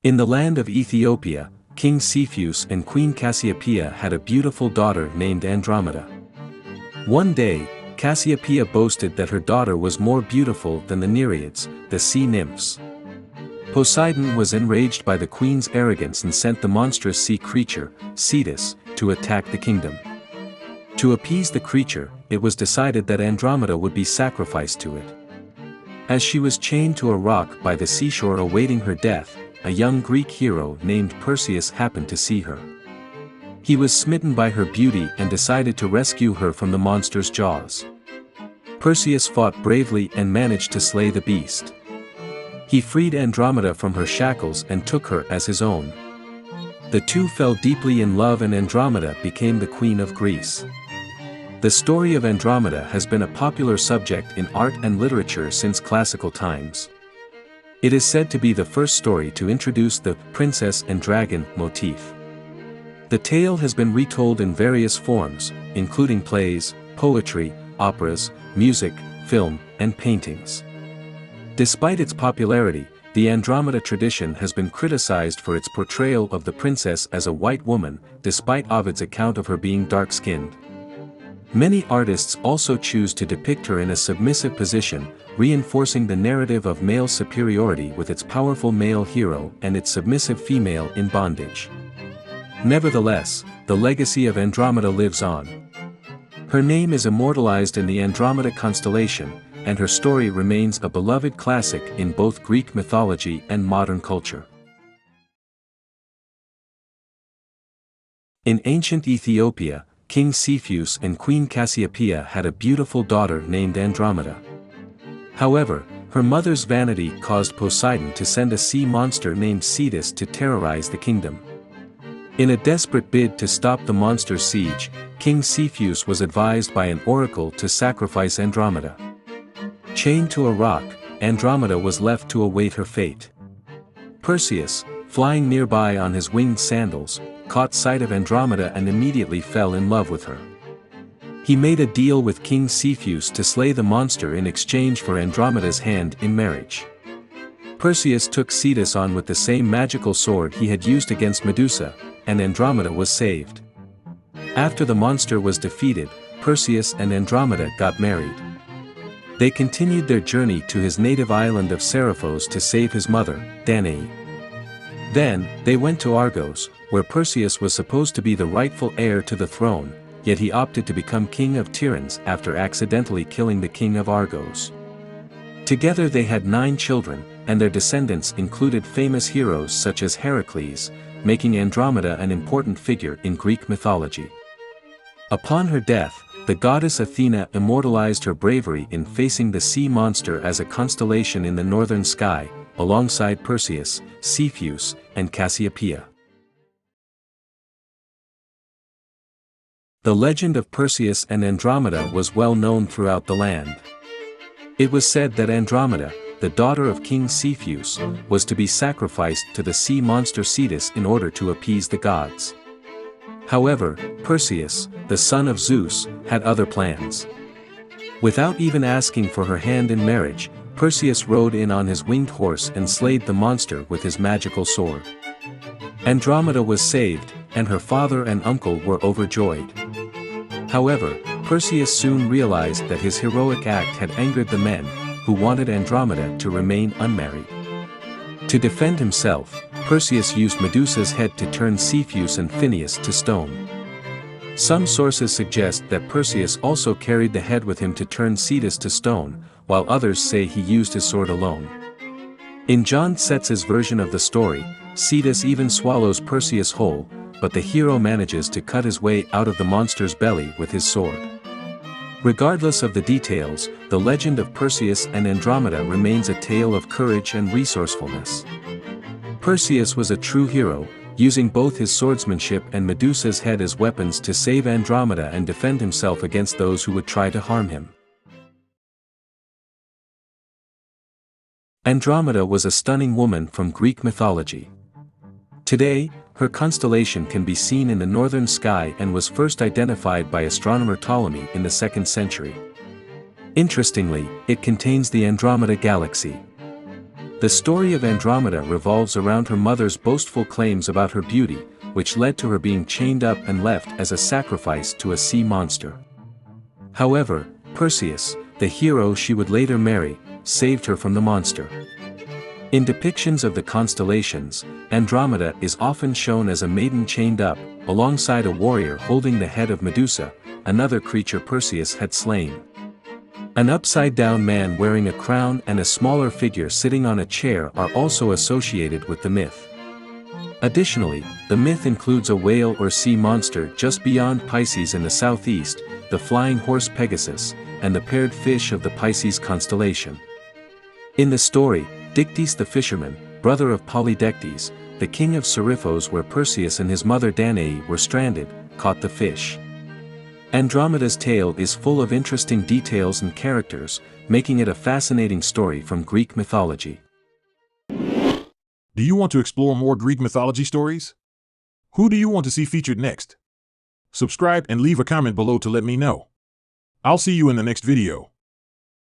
In the land of Ethiopia, King Cepheus and Queen Cassiopeia had a beautiful daughter named Andromeda. One day, Cassiopeia boasted that her daughter was more beautiful than the Nereids, the sea nymphs. Poseidon was enraged by the queen's arrogance and sent the monstrous sea creature, Cetus, to attack the kingdom. To appease the creature, it was decided that Andromeda would be sacrificed to it. As she was chained to a rock by the seashore awaiting her death, a young Greek hero named Perseus happened to see her. He was smitten by her beauty and decided to rescue her from the monster's jaws. Perseus fought bravely and managed to slay the beast. He freed Andromeda from her shackles and took her as his own. The two fell deeply in love and Andromeda became the queen of Greece. The story of Andromeda has been a popular subject in art and literature since classical times. It is said to be the first story to introduce the princess and dragon motif. The tale has been retold in various forms, including plays, poetry, operas, music, film, and paintings. Despite its popularity, the Andromeda tradition has been criticized for its portrayal of the princess as a white woman, despite Ovid's account of her being dark-skinned. Many artists also choose to depict her in a submissive position, reinforcing the narrative of male superiority with its powerful male hero and its submissive female in bondage. Nevertheless, the legacy of Andromeda lives on. Her name is immortalized in the Andromeda constellation, and her story remains a beloved classic in both Greek mythology and modern culture. In ancient Ethiopia, King Cepheus and Queen Cassiopeia had a beautiful daughter named Andromeda. However, her mother's vanity caused Poseidon to send a sea monster named Cetus to terrorize the kingdom. In a desperate bid to stop the monster's siege, King Cepheus was advised by an oracle to sacrifice Andromeda. Chained to a rock, Andromeda was left to await her fate. Perseus, flying nearby on his winged sandals, caught sight of Andromeda and immediately fell in love with her. He made a deal with King Cepheus to slay the monster in exchange for Andromeda's hand in marriage. Perseus took Cetus on with the same magical sword he had used against Medusa, and Andromeda was saved. After the monster was defeated, Perseus and Andromeda got married. They continued their journey to his native island of Seriphos to save his mother, Danae. Then, they went to Argos, where Perseus was supposed to be the rightful heir to the throne, yet he opted to become king of Tiryns after accidentally killing the king of Argos. Together they had 9 children, and their descendants included famous heroes such as Heracles, making Andromeda an important figure in Greek mythology. Upon her death, the goddess Athena immortalized her bravery in facing the sea monster as a constellation in the northern sky, alongside Perseus, Cepheus, and Cassiopeia. The legend of Perseus and Andromeda was well known throughout the land. It was said that Andromeda, the daughter of King Cepheus, was to be sacrificed to the sea monster Cetus in order to appease the gods. However, Perseus, the son of Zeus, had other plans. Without even asking for her hand in marriage, Perseus rode in on his winged horse and slayed the monster with his magical sword. Andromeda was saved, and her father and uncle were overjoyed. However, Perseus soon realized that his heroic act had angered the men, who wanted Andromeda to remain unmarried. To defend himself, Perseus used Medusa's head to turn Cepheus and Phineus to stone. Some sources suggest that Perseus also carried the head with him to turn Cetus to stone, while others say he used his sword alone. In John Setz's version of the story, Cetus even swallows Perseus whole, but the hero manages to cut his way out of the monster's belly with his sword. Regardless of the details, the legend of Perseus and Andromeda remains a tale of courage and resourcefulness. Perseus was a true hero, using both his swordsmanship and Medusa's head as weapons to save Andromeda and defend himself against those who would try to harm him. Andromeda was a stunning woman from Greek mythology. Today, her constellation can be seen in the northern sky and was first identified by astronomer Ptolemy in the 2nd century. Interestingly, it contains the Andromeda galaxy. The story of Andromeda revolves around her mother's boastful claims about her beauty, which led to her being chained up and left as a sacrifice to a sea monster. However, Perseus, the hero she would later marry, saved her from the monster. In depictions of the constellations, Andromeda is often shown as a maiden chained up, alongside a warrior holding the head of Medusa, another creature Perseus had slain. An upside-down man wearing a crown and a smaller figure sitting on a chair are also associated with the myth. Additionally, the myth includes a whale or sea monster just beyond Pisces in the southeast, the flying horse Pegasus, and the paired fish of the Pisces constellation. In the story, Dictys the fisherman, brother of Polydectes, the king of Seriphos where Perseus and his mother Danae were stranded, caught the fish. Andromeda's tale is full of interesting details and characters, making it a fascinating story from Greek mythology. Do you want to explore more Greek mythology stories? Who do you want to see featured next? Subscribe and leave a comment below to let me know. I'll see you in the next video.